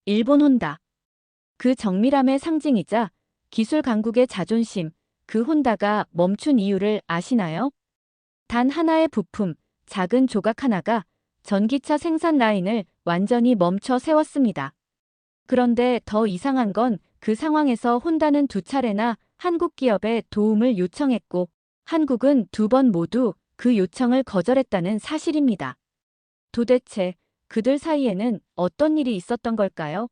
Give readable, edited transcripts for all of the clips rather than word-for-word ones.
일본 혼다. 그 정밀함의 상징이자 기술 강국의 자존심, 그 혼다가 멈춘 이유를 아시나요? 단 하나의 부품, 작은 조각 하나가 전기차 생산 라인을 완전히 멈춰 세웠습니다. 그런데 더 이상한 건 그 상황에서 혼다는 두 차례나 한국 기업에 도움을 요청했고, 한국은 두 번 모두 그 요청을 거절했다는 사실입니다. 도대체 그들 사이에는 어떤 일이 있었던 걸까요?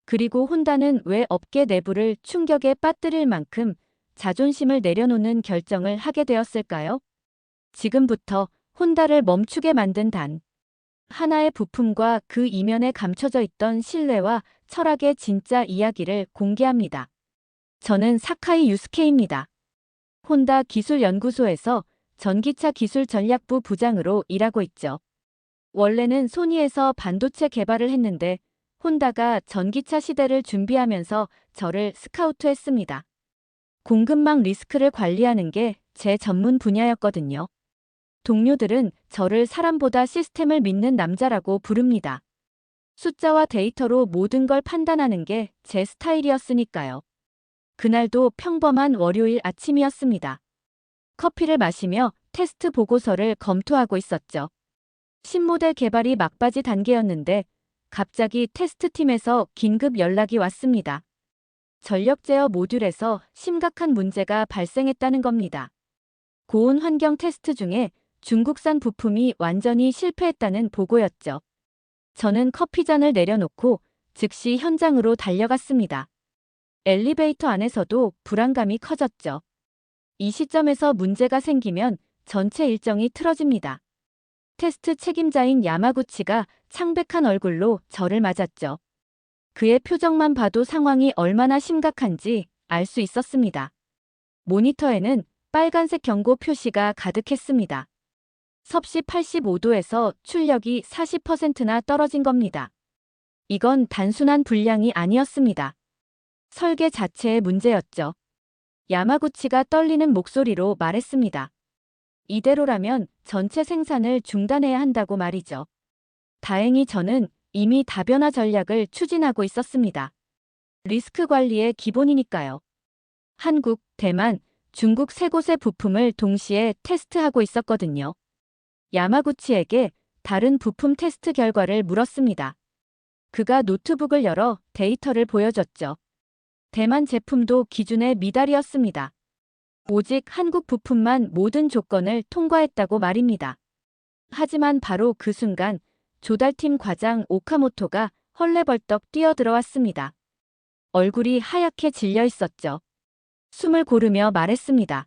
그리고 혼다는 왜 업계 내부를 충격에 빠뜨릴 만큼 자존심을 내려놓는 결정을 하게 되었을까요? 지금부터 혼다를 멈추게 만든 단 하나의 부품과 그 이면에 감춰져 있던 신뢰와 철학의 진짜 이야기를 공개합니다. 저는 사카이 유스케입니다. 혼다 기술연구소에서 전기차 기술 전략부 부장으로 일하고 있죠. 원래는 소니에서 반도체 개발을 했는데 혼다가 전기차 시대를 준비하면서 저를 스카우트했습니다. 공급망 리스크를 관리하는 게 제 전문 분야였거든요. 동료들은 저를 사람보다 시스템을 믿는 남자라고 부릅니다. 숫자와 데이터로 모든 걸 판단하는 게 제 스타일이었으니까요. 그날도 평범한 월요일 아침이었습니다. 커피를 마시며 테스트 보고서를 검토하고 있었죠. 신모델 개발이 막바지 단계였는데 갑자기 테스트팀에서 긴급 연락이 왔습니다. 전력 제어 모듈에서 심각한 문제가 발생했다는 겁니다. 고온 환경 테스트 중에 중국산 부품이 완전히 실패했다는 보고였죠. 저는 커피잔을 내려놓고 즉시 현장으로 달려갔습니다. 엘리베이터 안에서도 불안감이 커졌죠. 이 시점에서 문제가 생기면 전체 일정이 틀어집니다. 테스트 책임자인 야마구치가 창백한 얼굴로 저를 맞았죠. 그의 표정만 봐도 상황이 얼마나 심각한지 알 수 있었습니다. 모니터에는 빨간색 경고 표시가 가득했습니다. 섭씨 85도에서 출력이 40%나 떨어진 겁니다. 이건 단순한 불량이 아니었습니다. 설계 자체의 문제였죠. 야마구치가 떨리는 목소리로 말했습니다. 이대로라면 전체 생산을 중단해야 한다고 말이죠. 다행히 저는 이미 다변화 전략을 추진하고 있었습니다. 리스크 관리의 기본이니까요. 한국, 대만, 중국 세 곳의 부품을 동시에 테스트하고 있었거든요. 야마구치에게 다른 부품 테스트 결과를 물었습니다. 그가 노트북을 열어 데이터를 보여줬죠. 대만 제품도 기준에 미달이었습니다. 오직 한국 부품만 모든 조건을 통과했다고 말입니다. 하지만 바로 그 순간 조달팀 과장 오카모토가 헐레벌떡 뛰어들어왔습니다. 얼굴이 하얗게 질려 있었죠. 숨을 고르며 말했습니다.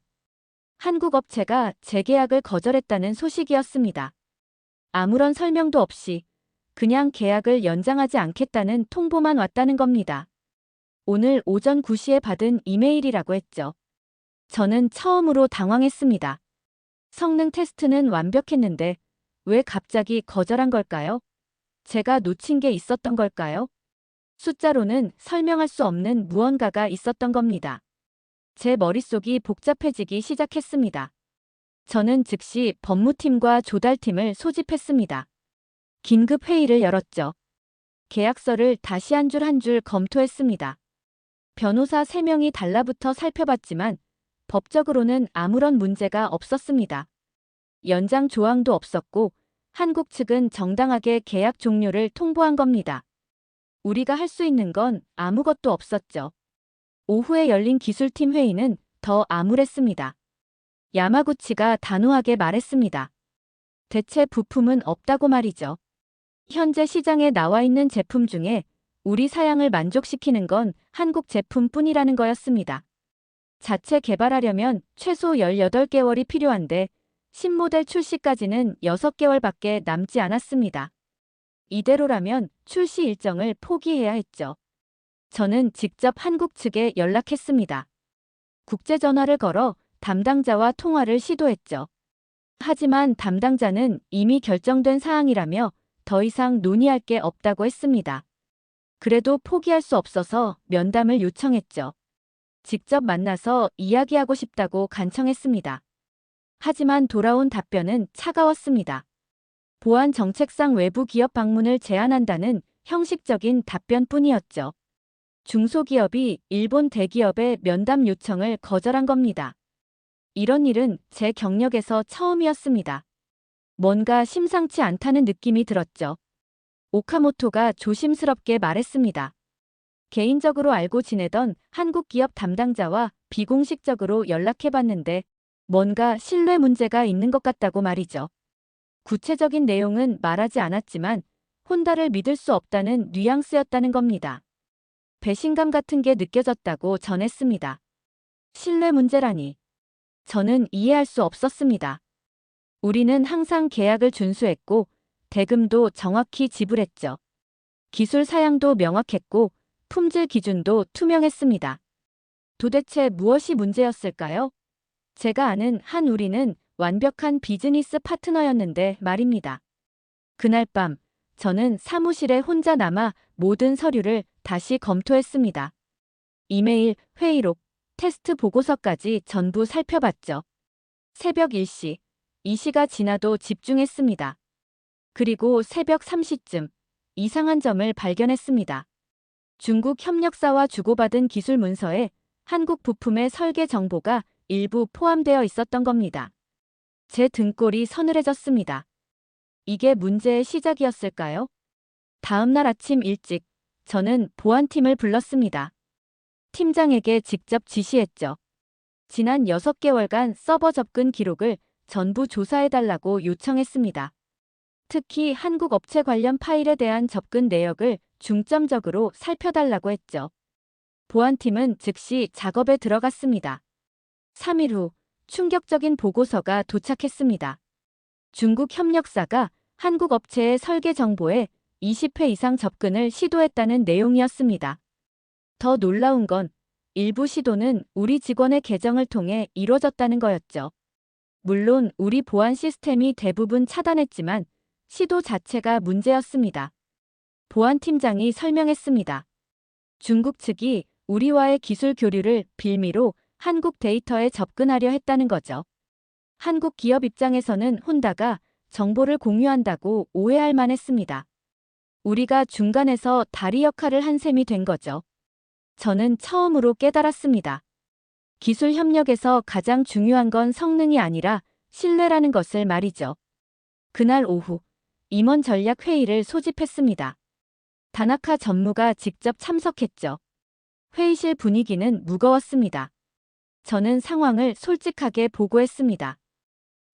한국 업체가 재계약을 거절했다는 소식이었습니다. 아무런 설명도 없이 그냥 계약을 연장하지 않겠다는 통보만 왔다는 겁니다. 오늘 오전 9시에 받은 이메일이라고 했죠. 저는 처음으로 당황했습니다. 성능 테스트는 완벽했는데 왜 갑자기 거절한 걸까요? 제가 놓친 게 있었던 걸까요? 숫자로는 설명할 수 없는 무언가가 있었던 겁니다. 제 머릿속이 복잡해지기 시작했습니다. 저는 즉시 법무팀과 조달팀을 소집했습니다. 긴급 회의를 열었죠. 계약서를 다시 한 줄 한 줄 검토했습니다. 변호사 3명이 달라붙어 살펴봤지만 법적으로는 아무런 문제가 없었습니다. 연장 조항도 없었고 한국 측은 정당하게 계약 종료를 통보한 겁니다. 우리가 할 수 있는 건 아무것도 없었죠. 오후에 열린 기술팀 회의는 더 암울했습니다. 야마구치가 단호하게 말했습니다. 대체 부품은 없다고 말이죠. 현재 시장에 나와 있는 제품 중에 우리 사양을 만족시키는 건 한국 제품뿐이라는 거였습니다. 자체 개발하려면 최소 18개월이 필요한데 신모델 출시까지는 6개월밖에 남지 않았습니다. 이대로라면 출시 일정을 포기해야 했죠. 저는 직접 한국 측에 연락했습니다. 국제전화를 걸어 담당자와 통화를 시도했죠. 하지만 담당자는 이미 결정된 사항이라며 더 이상 논의할 게 없다고 했습니다. 그래도 포기할 수 없어서 면담을 요청했죠. 직접 만나서 이야기하고 싶다고 간청했습니다. 하지만 돌아온 답변은 차가웠습니다. 보안 정책상 외부 기업 방문을 제한한다는 형식적인 답변뿐이었죠. 중소기업이 일본 대기업의 면담 요청을 거절한 겁니다. 이런 일은 제 경력에서 처음이었습니다. 뭔가 심상치 않다는 느낌이 들었죠. 오카모토가 조심스럽게 말했습니다. 개인적으로 알고 지내던 한국 기업 담당자와 비공식적으로 연락해봤는데 뭔가 신뢰 문제가 있는 것 같다고 말이죠. 구체적인 내용은 말하지 않았지만 혼다를 믿을 수 없다는 뉘앙스였다는 겁니다. 배신감 같은 게 느껴졌다고 전했습니다. 신뢰 문제라니. 저는 이해할 수 없었습니다. 우리는 항상 계약을 준수했고 대금도 정확히 지불했죠. 기술 사양도 명확했고 품질 기준도 투명했습니다. 도대체 무엇이 문제였을까요? 제가 아는 한 우리는 완벽한 비즈니스 파트너였는데 말입니다. 그날 밤 저는 사무실에 혼자 남아 모든 서류를 다시 검토했습니다. 이메일, 회의록, 테스트 보고서까지 전부 살펴봤죠. 새벽 1시, 2시가 지나도 집중했습니다. 그리고 새벽 3시쯤 이상한 점을 발견했습니다. 중국 협력사와 주고받은 기술 문서에 한국 부품의 설계 정보가 일부 포함되어 있었던 겁니다. 제 등골이 서늘해졌습니다. 이게 문제의 시작이었을까요? 다음 날 아침 일찍 저는 보안팀을 불렀습니다. 팀장에게 직접 지시했죠. 지난 6개월간 서버 접근 기록을 전부 조사해달라고 요청했습니다. 특히 한국 업체 관련 파일에 대한 접근 내역을 중점적으로 살펴달라고 했죠. 보안팀은 즉시 작업에 들어갔습니다. 3일 후 충격적인 보고서가 도착했습니다. 중국 협력사가 한국 업체의 설계 정보에 20회 이상 접근을 시도했다는 내용이었습니다. 더 놀라운 건 일부 시도는 우리 직원의 계정을 통해 이루어졌다는 거였죠. 물론 우리 보안 시스템이 대부분 차단했지만 시도 자체가 문제였습니다. 보안팀장이 설명했습니다. 중국 측이 우리와의 기술 교류를 빌미로 한국 데이터에 접근하려 했다는 거죠. 한국 기업 입장에서는 혼다가 정보를 공유한다고 오해할 만했습니다. 우리가 중간에서 다리 역할을 한 셈이 된 거죠. 저는 처음으로 깨달았습니다. 기술 협력에서 가장 중요한 건 성능이 아니라 신뢰라는 것을 말이죠. 그날 오후 임원 전략 회의를 소집했습니다. 다나카 전무가 직접 참석했죠. 회의실 분위기는 무거웠습니다. 저는 상황을 솔직하게 보고했습니다.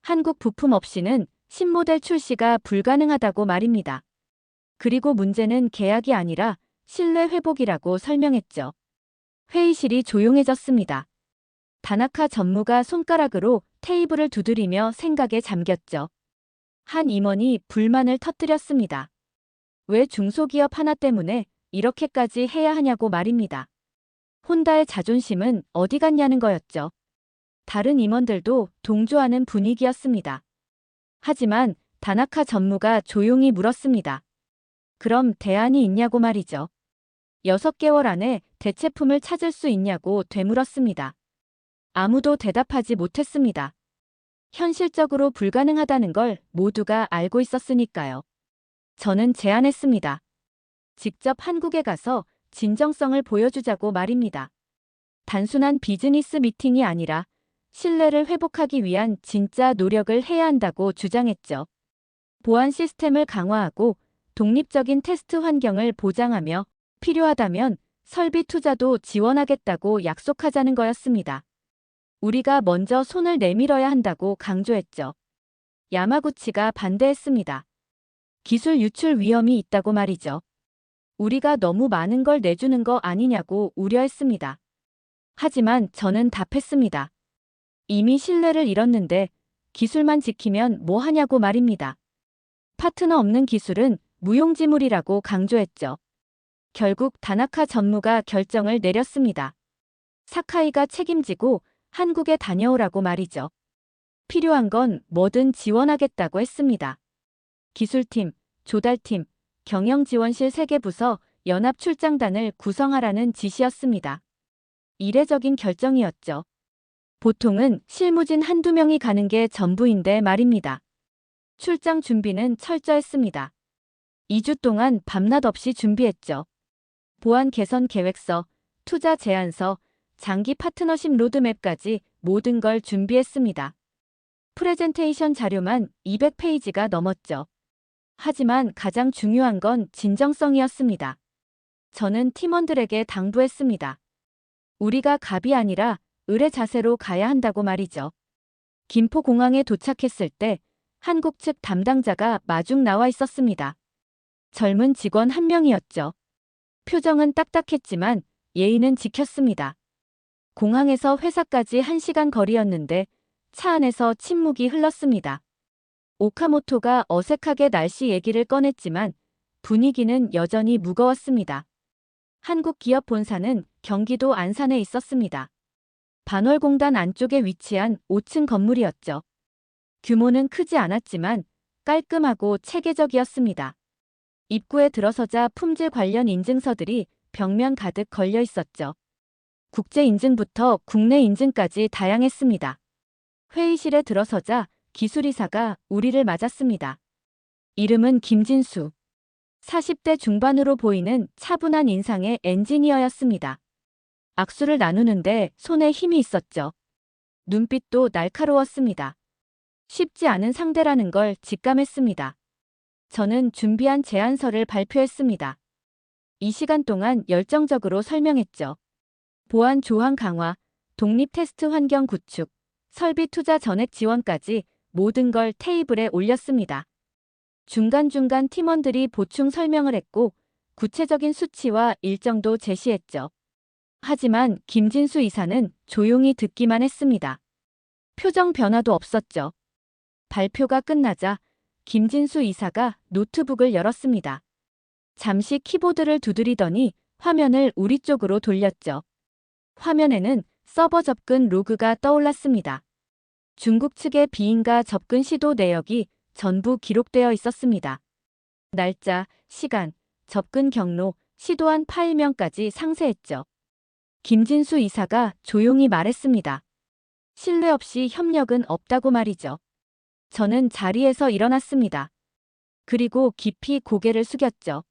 한국 부품 없이는 신모델 출시가 불가능하다고 말입니다. 그리고 문제는 계약이 아니라 신뢰 회복이라고 설명했죠. 회의실이 조용해졌습니다. 다나카 전무가 손가락으로 테이블을 두드리며 생각에 잠겼죠. 한 임원이 불만을 터뜨렸습니다. 왜 중소기업 하나 때문에 이렇게까지 해야 하냐고 말입니다. 혼다의 자존심은 어디 갔냐는 거였죠. 다른 임원들도 동조하는 분위기였습니다. 하지만 다나카 전무가 조용히 물었습니다. 그럼 대안이 있냐고 말이죠. 6개월 안에 대체품을 찾을 수 있냐고 되물었습니다. 아무도 대답하지 못했습니다. 현실적으로 불가능하다는 걸 모두가 알고 있었으니까요. 저는 제안했습니다. 직접 한국에 가서 진정성을 보여주자고 말입니다. 단순한 비즈니스 미팅이 아니라 신뢰를 회복하기 위한 진짜 노력을 해야 한다고 주장했죠. 보안 시스템을 강화하고 독립적인 테스트 환경을 보장하며 필요하다면 설비 투자도 지원하겠다고 약속하자는 거였습니다. 우리가 먼저 손을 내밀어야 한다고 강조했죠. 야마구치가 반대했습니다. 기술 유출 위험이 있다고 말이죠. 우리가 너무 많은 걸 내주는 거 아니냐고 우려했습니다. 하지만 저는 답했습니다. 이미 신뢰를 잃었는데 기술만 지키면 뭐 하냐고 말입니다. 파트너 없는 기술은 무용지물이라고 강조했죠. 결국 다나카 전무가 결정을 내렸습니다. 사카이가 책임지고 한국에 다녀오라고 말이죠. 필요한 건 뭐든 지원하겠다고 했습니다. 기술팀, 조달팀, 경영지원실 3개 부서 연합 출장단을 구성하라는 지시였습니다. 이례적인 결정이었죠. 보통은 실무진 한두 명이 가는 게 전부인데 말입니다. 출장 준비는 철저했습니다. 2주 동안 밤낮 없이 준비했죠. 보안 개선 계획서, 투자 제안서, 장기 파트너십 로드맵까지 모든 걸 준비했습니다. 프레젠테이션 자료만 200페이지가 넘었죠. 하지만 가장 중요한 건 진정성이었습니다. 저는 팀원들에게 당부했습니다. 우리가 갑이 아니라 을의 자세로 가야 한다고 말이죠. 김포공항에 도착했을 때 한국 측 담당자가 마중 나와 있었습니다. 젊은 직원 한 명이었죠. 표정은 딱딱했지만 예의는 지켰습니다. 공항에서 회사까지 1시간 거리였는데 차 안에서 침묵이 흘렀습니다. 오카모토가 어색하게 날씨 얘기를 꺼냈지만 분위기는 여전히 무거웠습니다. 한국 기업 본사는 경기도 안산에 있었습니다. 반월공단 안쪽에 위치한 5층 건물이었죠. 규모는 크지 않았지만 깔끔하고 체계적이었습니다. 입구에 들어서자 품질 관련 인증서들이 벽면 가득 걸려 있었죠. 국제 인증부터 국내 인증까지 다양했습니다. 회의실에 들어서자 기술이사가 우리를 맞았습니다. 이름은 김진수. 40대 중반으로 보이는 차분한 인상의 엔지니어였습니다. 악수를 나누는데 손에 힘이 있었죠. 눈빛도 날카로웠습니다. 쉽지 않은 상대라는 걸 직감했습니다. 저는 준비한 제안서를 발표했습니다. 이 시간 동안 열정적으로 설명했죠. 보안 조항 강화, 독립 테스트 환경 구축, 설비 투자 전액 지원까지 모든 걸 테이블에 올렸습니다. 중간중간 팀원들이 보충 설명을 했고 구체적인 수치와 일정도 제시했죠. 하지만 김진수 이사는 조용히 듣기만 했습니다. 표정 변화도 없었죠. 발표가 끝나자 김진수 이사가 노트북을 열었습니다. 잠시 키보드를 두드리더니 화면을 우리 쪽으로 돌렸죠. 화면에는 서버 접근 로그가 떠올랐습니다. 중국 측의 비인가 접근 시도 내역이 전부 기록되어 있었습니다. 날짜, 시간, 접근 경로, 시도한 파일명까지 상세했죠. 김진수 이사가 조용히 말했습니다. 신뢰 없이 협력은 없다고 말이죠. 저는 자리에서 일어났습니다. 그리고 깊이 고개를 숙였죠.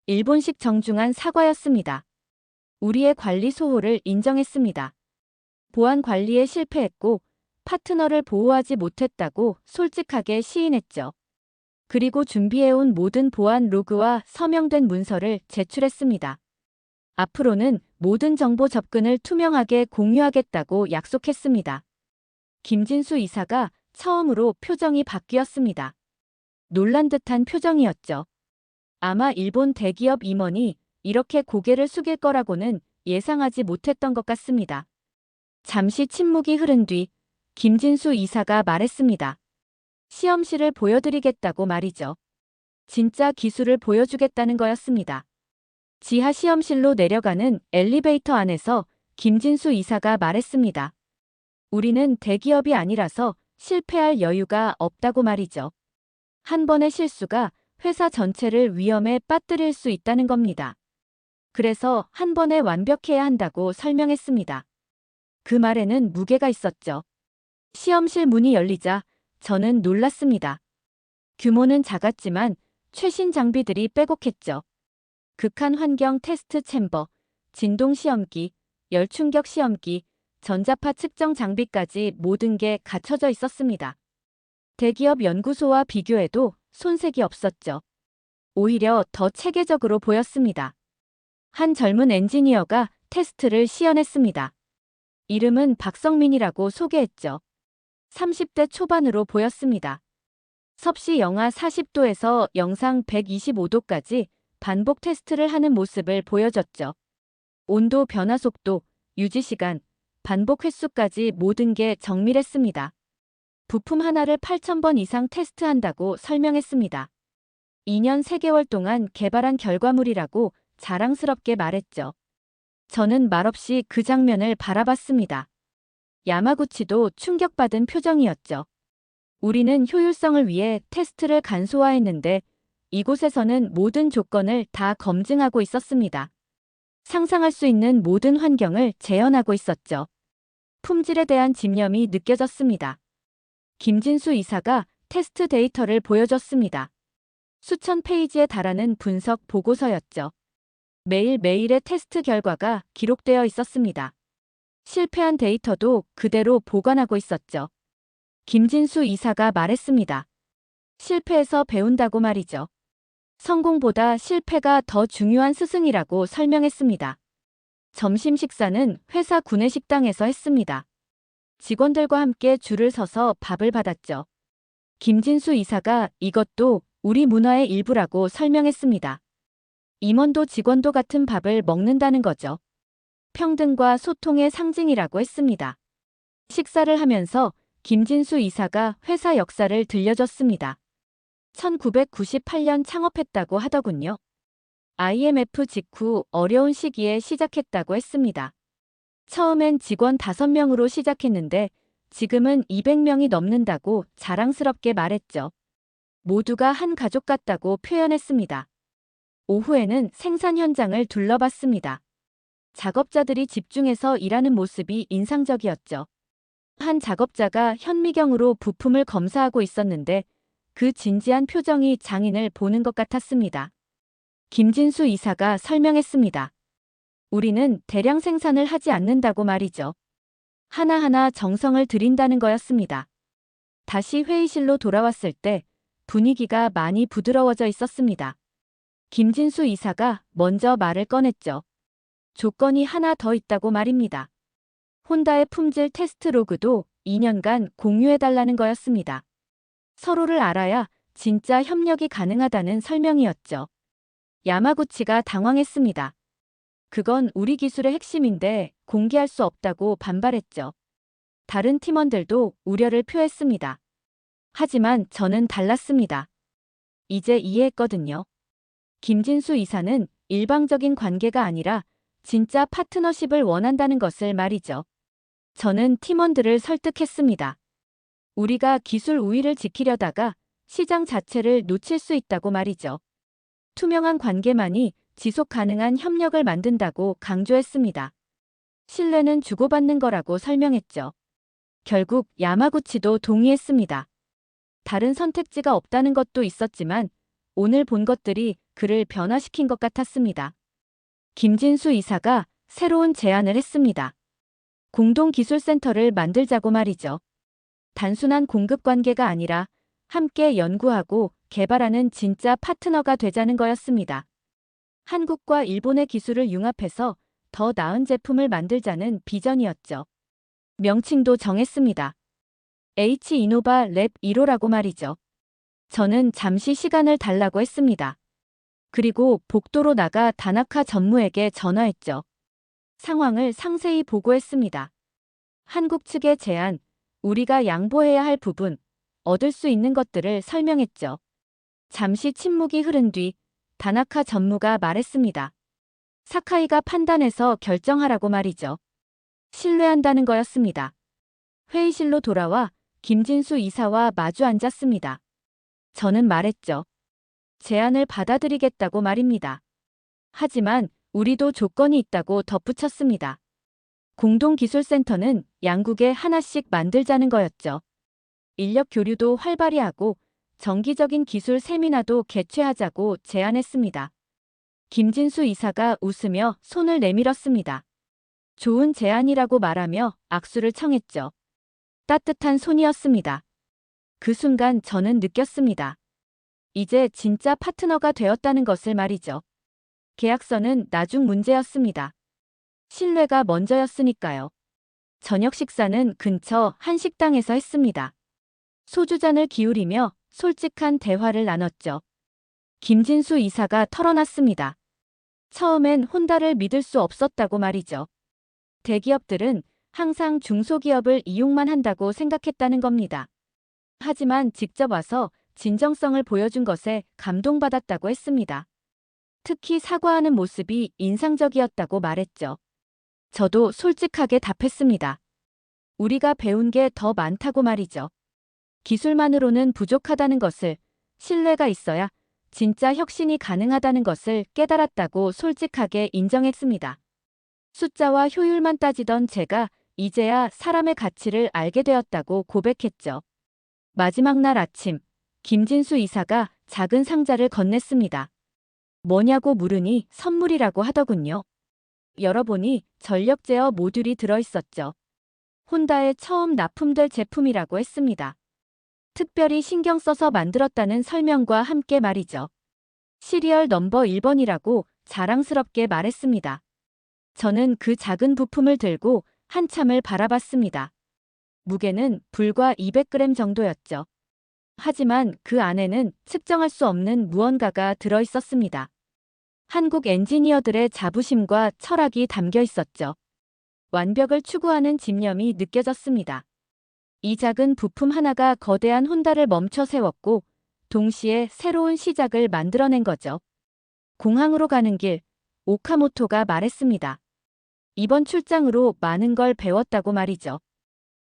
일본식 정중한 사과였습니다. 우리의 관리 소홀을 인정했습니다. 보안 관리에 실패했고 파트너를 보호하지 못했다고 솔직하게 시인했죠. 그리고 준비해온 모든 보안 로그와 서명된 문서를 제출했습니다. 앞으로는 모든 정보 접근을 투명하게 공유하겠다고 약속했습니다. 김진수 이사가 처음으로 표정이 바뀌었습니다. 놀란 듯한 표정이었죠. 아마 일본 대기업 임원이 이렇게 고개를 숙일 거라고는 예상하지 못했던 것 같습니다. 잠시 침묵이 흐른 뒤 김진수 이사가 말했습니다. 시험실을 보여드리겠다고 말이죠. 진짜 기술을 보여주겠다는 거였습니다. 지하 시험실로 내려가는 엘리베이터 안에서 김진수 이사가 말했습니다. 우리는 대기업이 아니라서 실패할 여유가 없다고 말이죠. 한 번의 실수가 회사 전체를 위험에 빠뜨릴 수 있다는 겁니다. 그래서 한 번에 완벽해야 한다고 설명했습니다. 그 말에는 무게가 있었죠. 시험실 문이 열리자 저는 놀랐습니다. 규모는 작았지만 최신 장비들이 빼곡했죠. 극한 환경 테스트 챔버, 진동 시험기, 열충격 시험기, 전자파 측정 장비까지 모든 게 갖춰져 있었습니다. 대기업 연구소와 비교해도 손색이 없었죠. 오히려 더 체계적으로 보였습니다. 한 젊은 엔지니어가 테스트를 시연했습니다. 이름은 박성민이라고 소개했죠. 30대 초반으로 보였습니다. 섭씨 영하 40도에서 영상 125도까지 반복 테스트를 하는 모습을 보여줬죠. 온도 변화 속도, 유지 시간, 반복 횟수까지 모든 게 정밀했습니다. 부품 하나를 8,000번 이상 테스트한다고 설명했습니다. 2년 3개월 동안 개발한 결과물이라고 자랑스럽게 말했죠. 저는 말없이 그 장면을 바라봤습니다. 야마구치도 충격받은 표정이었죠. 우리는 효율성을 위해 테스트를 간소화했는데 이곳에서는 모든 조건을 다 검증하고 있었습니다. 상상할 수 있는 모든 환경을 재현하고 있었죠. 품질에 대한 집념이 느껴졌습니다. 김진수 이사가 테스트 데이터를 보여줬습니다. 수천 페이지에 달하는 분석 보고서였죠. 매일매일의 테스트 결과가 기록되어 있었습니다. 실패한 데이터도 그대로 보관하고 있었죠. 김진수 이사가 말했습니다. 실패에서 배운다고 말이죠. 성공보다 실패가 더 중요한 스승이라고 설명했습니다. 점심 식사는 회사 구내식당에서 했습니다. 직원들과 함께 줄을 서서 밥을 받았죠. 김진수 이사가 이것도 우리 문화의 일부라고 설명했습니다. 임원도 직원도 같은 밥을 먹는다는 거죠. 평등과 소통의 상징이라고 했습니다. 식사를 하면서 김진수 이사가 회사 역사를 들려줬습니다. 1998년 창업했다고 하더군요. IMF 직후 어려운 시기에 시작했다고 했습니다. 처음엔 직원 5명으로 시작했는데 지금은 200명이 넘는다고 자랑스럽게 말했죠. 모두가 한 가족 같다고 표현했습니다. 오후에는 생산 현장을 둘러봤습니다. 작업자들이 집중해서 일하는 모습이 인상적이었죠. 한 작업자가 현미경으로 부품을 검사하고 있었는데 그 진지한 표정이 장인을 보는 것 같았습니다. 김진수 이사가 설명했습니다. 우리는 대량 생산을 하지 않는다고 말이죠. 하나하나 정성을 들인다는 거였습니다. 다시 회의실로 돌아왔을 때 분위기가 많이 부드러워져 있었습니다. 김진수 이사가 먼저 말을 꺼냈죠. 조건이 하나 더 있다고 말입니다. 혼다의 품질 테스트 로그도 2년간 공유해달라는 거였습니다. 서로를 알아야 진짜 협력이 가능하다는 설명이었죠. 야마구치가 당황했습니다. 그건 우리 기술의 핵심인데 공개할 수 없다고 반발했죠. 다른 팀원들도 우려를 표했습니다. 하지만 저는 달랐습니다. 이제 이해했거든요. 김진수 이사는 일방적인 관계가 아니라 진짜 파트너십을 원한다는 것을 말이죠. 저는 팀원들을 설득했습니다. 우리가 기술 우위를 지키려다가 시장 자체를 놓칠 수 있다고 말이죠. 투명한 관계만이 지속 가능한 협력을 만든다고 강조했습니다. 신뢰는 주고받는 거라고 설명했죠. 결국 야마구치도 동의했습니다. 다른 선택지가 없다는 것도 있었지만 오늘 본 것들이 그를 변화시킨 것 같았습니다. 김진수 이사가 새로운 제안을 했습니다. 공동기술센터를 만들자고 말이죠. 단순한 공급 관계가 아니라 함께 연구하고 개발하는 진짜 파트너가 되자는 거였습니다. 한국과 일본의 기술을 융합해서 더 나은 제품을 만들자는 비전이었죠. 명칭도 정했습니다. H이노바 랩 1호라고 말이죠. 저는 잠시 시간을 달라고 했습니다. 그리고 복도로 나가 다나카 전무에게 전화했죠. 상황을 상세히 보고했습니다. 한국 측의 제안, 우리가 양보해야 할 부분, 얻을 수 있는 것들을 설명했죠. 잠시 침묵이 흐른 뒤 다나카 전무가 말했습니다. 사카이가 판단해서 결정하라고 말이죠. 신뢰한다는 거였습니다. 회의실로 돌아와 김진수 이사와 마주 앉았습니다. 저는 말했죠. 제안을 받아들이겠다고 말입니다. 하지만 우리도 조건이 있다고 덧붙였습니다. 공동기술센터는 양국에 하나씩 만들자는 거였죠. 인력 교류도 활발히 하고 정기적인 기술 세미나도 개최하자고 제안했습니다. 김진수 이사가 웃으며 손을 내밀었습니다. 좋은 제안이라고 말하며 악수를 청했죠. 따뜻한 손이었습니다. 그 순간 저는 느꼈습니다. 이제 진짜 파트너가 되었다는 것을 말이죠. 계약서는 나중 문제였습니다. 신뢰가 먼저였으니까요. 저녁 식사는 근처 한 식당에서 했습니다. 소주잔을 기울이며 솔직한 대화를 나눴죠. 김진수 이사가 털어놨습니다. 처음엔 혼다를 믿을 수 없었다고 말이죠. 대기업들은 항상 중소기업을 이용만 한다고 생각했다는 겁니다. 하지만 직접 와서 진정성을 보여준 것에 감동받았다고 했습니다. 특히 사과하는 모습이 인상적이었다고 말했죠. 저도 솔직하게 답했습니다. 우리가 배운 게 더 많다고 말이죠. 기술만으로는 부족하다는 것을, 신뢰가 있어야 진짜 혁신이 가능하다는 것을 깨달았다고 솔직하게 인정했습니다. 숫자와 효율만 따지던 제가 이제야 사람의 가치를 알게 되었다고 고백했죠. 마지막 날 아침, 김진수 이사가 작은 상자를 건넸습니다. 뭐냐고 물으니 선물이라고 하더군요. 열어보니 전력 제어 모듈이 들어있었죠. 혼다에 처음 납품될 제품이라고 했습니다. 특별히 신경 써서 만들었다는 설명과 함께 말이죠. 시리얼 넘버 1번이라고 자랑스럽게 말했습니다. 저는 그 작은 부품을 들고 한참을 바라봤습니다. 무게는 불과 200g 정도였죠. 하지만 그 안에는 측정할 수 없는 무언가가 들어있었습니다. 한국 엔지니어들의 자부심과 철학이 담겨 있었죠. 완벽을 추구하는 집념이 느껴졌습니다. 이 작은 부품 하나가 거대한 혼다를 멈춰 세웠고 동시에 새로운 시작을 만들어낸 거죠. 공항으로 가는 길, 오카모토가 말했습니다. 이번 출장으로 많은 걸 배웠다고 말이죠.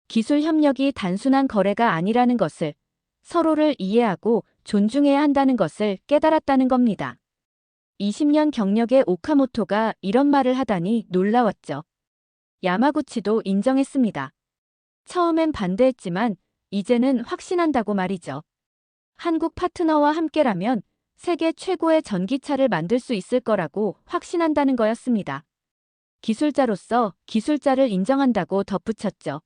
기술 협력이 단순한 거래가 아니라는 것을, 서로를 이해하고 존중해야 한다는 것을 깨달았다는 겁니다. 20년 경력의 오카모토가 이런 말을 하다니 놀라웠죠. 야마구치도 인정했습니다. 처음엔 반대했지만 이제는 확신한다고 말이죠. 한국 파트너와 함께라면 세계 최고의 전기차를 만들 수 있을 거라고 확신한다는 거였습니다. 기술자로서 기술자를 인정한다고 덧붙였죠.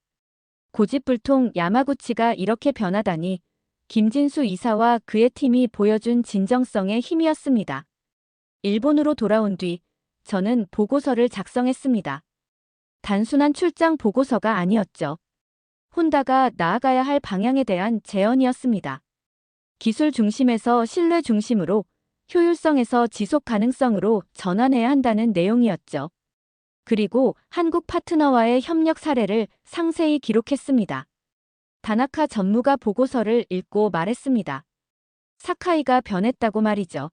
고집불통 야마구치가 이렇게 변하다니 김진수 이사와 그의 팀이 보여준 진정성의 힘이었습니다. 일본으로 돌아온 뒤 저는 보고서를 작성했습니다. 단순한 출장 보고서가 아니었죠. 혼다가 나아가야 할 방향에 대한 제언이었습니다. 기술 중심에서 신뢰 중심으로, 효율성에서 지속 가능성으로 전환해야 한다는 내용이었죠. 그리고 한국 파트너와의 협력 사례를 상세히 기록했습니다. 다나카 전무가 보고서를 읽고 말했습니다. 사카이가 변했다고 말이죠.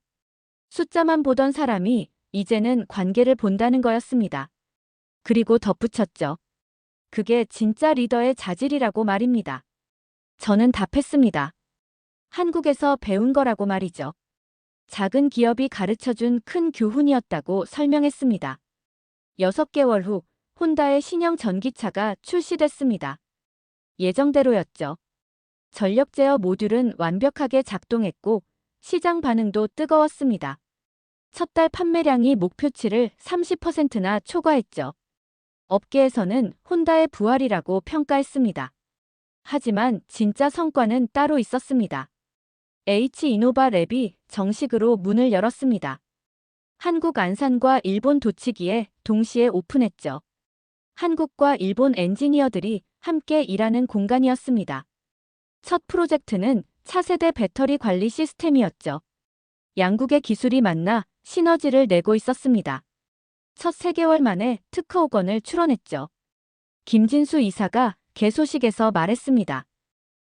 숫자만 보던 사람이 이제는 관계를 본다는 거였습니다. 그리고 덧붙였죠. 그게 진짜 리더의 자질이라고 말입니다. 저는 답했습니다. 한국에서 배운 거라고 말이죠. 작은 기업이 가르쳐준 큰 교훈이었다고 설명했습니다. 6개월 후 혼다의 신형 전기차가 출시됐습니다. 예정대로였죠. 전력 제어 모듈은 완벽하게 작동했고 시장 반응도 뜨거웠습니다. 첫 달 판매량이 목표치를 30%나 초과했죠. 업계에서는 혼다의 부활이라고 평가했습니다. 하지만 진짜 성과는 따로 있었습니다. H이노바 랩이 정식으로 문을 열었습니다. 한국 안산과 일본 도치기에 동시에 오픈했죠. 한국과 일본 엔지니어들이 함께 일하는 공간이었습니다. 첫 프로젝트는 차세대 배터리 관리 시스템이었죠. 양국의 기술이 만나 시너지를 내고 있었습니다. 첫 3개월 만에 특허 5건을 출원했죠. 김진수 이사가 개소식에서 말했습니다.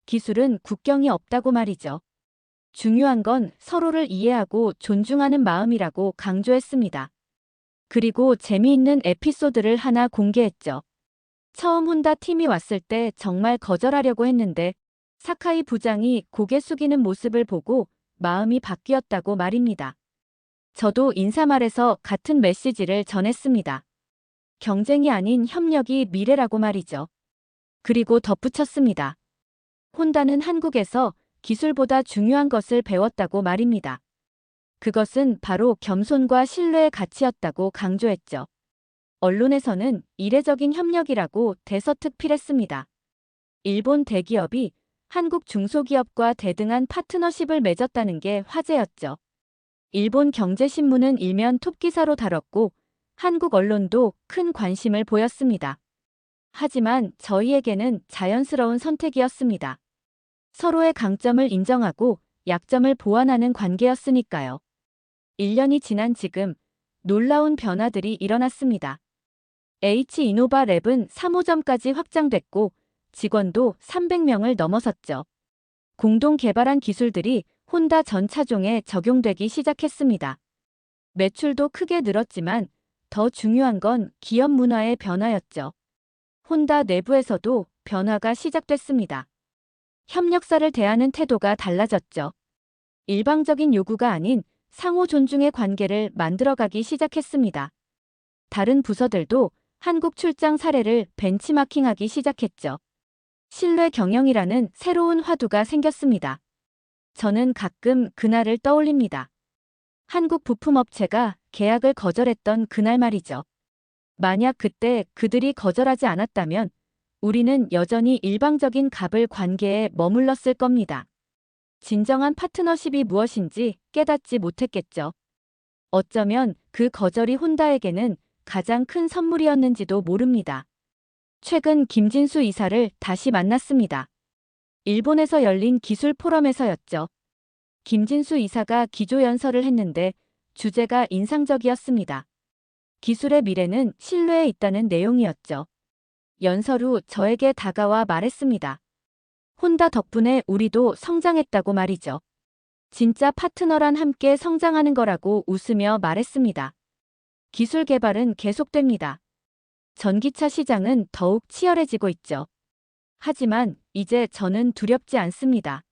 기술은 국경이 없다고 말이죠. 중요한 건 서로를 이해하고 존중하는 마음이라고 강조했습니다. 그리고 재미있는 에피소드를 하나 공개했죠. 처음 혼다 팀이 왔을 때 정말 거절하려고 했는데 사카이 부장이 고개 숙이는 모습을 보고 마음이 바뀌었다고 말입니다. 저도 인사말에서 같은 메시지를 전했습니다. 경쟁이 아닌 협력이 미래라고 말이죠. 그리고 덧붙였습니다. 혼다는 한국에서 기술보다 중요한 것을 배웠다고 말입니다. 그것은 바로 겸손과 신뢰의 가치였다고 강조했죠. 언론에서는 이례적인 협력이라고 대서특필했습니다. 일본 대기업이 한국 중소기업과 대등한 파트너십을 맺었다는 게 화제였죠. 일본 경제신문은 일면 톱기사로 다뤘고 한국 언론도 큰 관심을 보였습니다. 하지만 저희에게는 자연스러운 선택이었습니다. 서로의 강점을 인정하고 약점을 보완하는 관계였으니까요. 1년이 지난 지금 놀라운 변화들이 일어났습니다. H이노바 랩은 3호점까지 확장됐고 직원도 300명을 넘어섰죠. 공동 개발한 기술들이 혼다 전 차종에 적용되기 시작했습니다. 매출도 크게 늘었지만 더 중요한 건 기업 문화의 변화였죠. 혼다 내부에서도 변화가 시작됐습니다. 협력사를 대하는 태도가 달라졌죠. 일방적인 요구가 아닌 상호 존중의 관계를 만들어가기 시작했습니다. 다른 부서들도 한국 출장 사례를 벤치마킹하기 시작했죠. 신뢰 경영이라는 새로운 화두가 생겼습니다. 저는 가끔 그날을 떠올립니다. 한국 부품업체가 계약을 거절했던 그날 말이죠. 만약 그때 그들이 거절하지 않았다면 우리는 여전히 일방적인 갑을 관계에 머물렀을 겁니다. 진정한 파트너십이 무엇인지 깨닫지 못했겠죠. 어쩌면 그 거절이 혼다에게는 가장 큰 선물이었는지도 모릅니다. 최근 김진수 이사를 다시 만났습니다. 일본에서 열린 기술 포럼에서였죠. 김진수 이사가 기조연설을 했는데 주제가 인상적이었습니다. 기술의 미래는 신뢰에 있다는 내용이었죠. 연설 후 저에게 다가와 말했습니다. 혼다 덕분에 우리도 성장했다고 말이죠. 진짜 파트너란 함께 성장하는 거라고 웃으며 말했습니다. 기술 개발은 계속됩니다. 전기차 시장은 더욱 치열해지고 있죠. 하지만 이제 저는 두렵지 않습니다.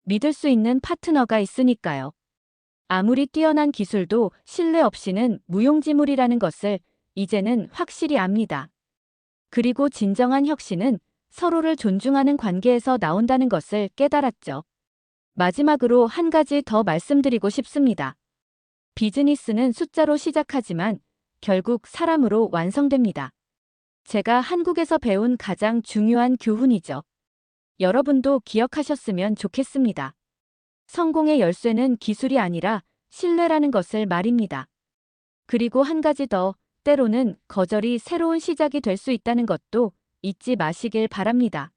믿을 수 있는 파트너가 있으니까요. 아무리 뛰어난 기술도 신뢰 없이는 무용지물이라는 것을 이제는 확실히 압니다. 그리고 진정한 혁신은 서로를 존중하는 관계에서 나온다는 것을 깨달았죠. 마지막으로 한 가지 더 말씀드리고 싶습니다. 비즈니스는 숫자로 시작하지만 결국 사람으로 완성됩니다. 제가 한국에서 배운 가장 중요한 교훈이죠. 여러분도 기억하셨으면 좋겠습니다. 성공의 열쇠는 기술이 아니라 신뢰라는 것을 말입니다. 그리고 한 가지 더, 때로는 거절이 새로운 시작이 될 수 있다는 것도 잊지 마시길 바랍니다.